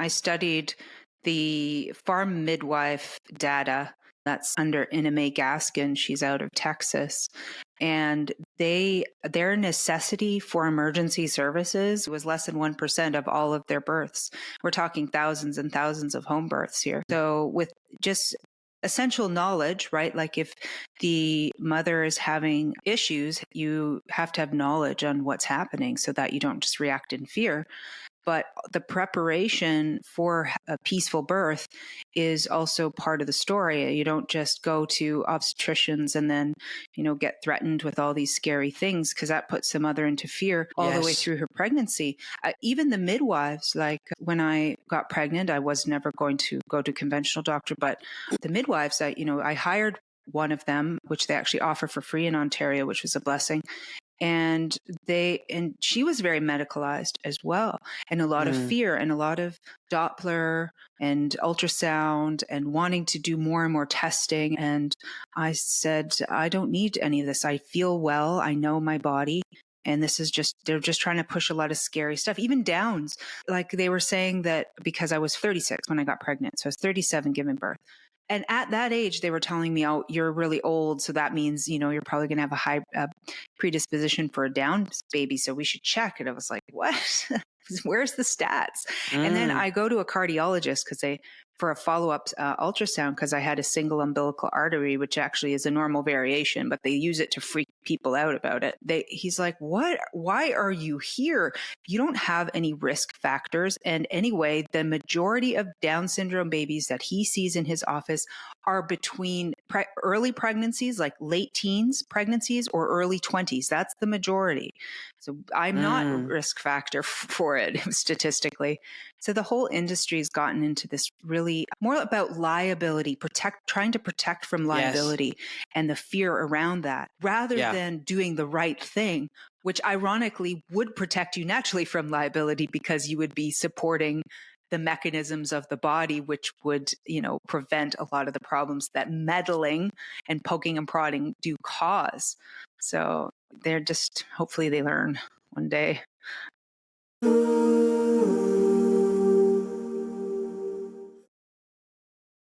I studied the farm midwife data that's under Ina May Gaskin. She's out of Texas. And their necessity for emergency services was less than 1% of all of their births. We're talking thousands and thousands of home births here. So with just essential knowledge, right? Like if the mother is having issues, you have to have knowledge on what's happening so that you don't just react in fear. But the preparation for a peaceful birth is also part of the story. You don't just go to obstetricians and then, get threatened with all these scary things, because that puts the mother into fear all the way through her pregnancy. Even the midwives, like when I got pregnant, I was never going to go to conventional doctor, but the midwives, I hired one of them, which they actually offer for free in Ontario, which was a blessing. And she was very medicalized as well, and a lot of fear and a lot of Doppler and ultrasound and wanting to do more and more testing. And I said, I don't need any of this. I feel well. I know my body. And this is they're just trying to push a lot of scary stuff, even downs. Like they were saying that because I was 36 when I got pregnant. So I was 37 giving birth. And at that age, they were telling me, oh, you're really old. So that means, you're probably going to have a high predisposition for a down baby. So we should check. And I was like, what? Where's the stats? And then I go to a cardiologist for a follow-up ultrasound, because I had a single umbilical artery, which actually is a normal variation, but they use it to freak people out about it. He's like, what? Why are you here? You don't have any risk factors. And anyway, the majority of Down syndrome babies that he sees in his office are between early pregnancies, like late teens pregnancies, or early 20s. That's the majority. So I'm not a risk factor for it statistically. So the whole industry has gotten into this really more about liability, trying to protect from liability and the fear around that, rather than doing the right thing, which ironically would protect you naturally from liability, because you would be supporting the mechanisms of the body, which would, prevent a lot of the problems that meddling and poking and prodding do cause. So hopefully they learn one day.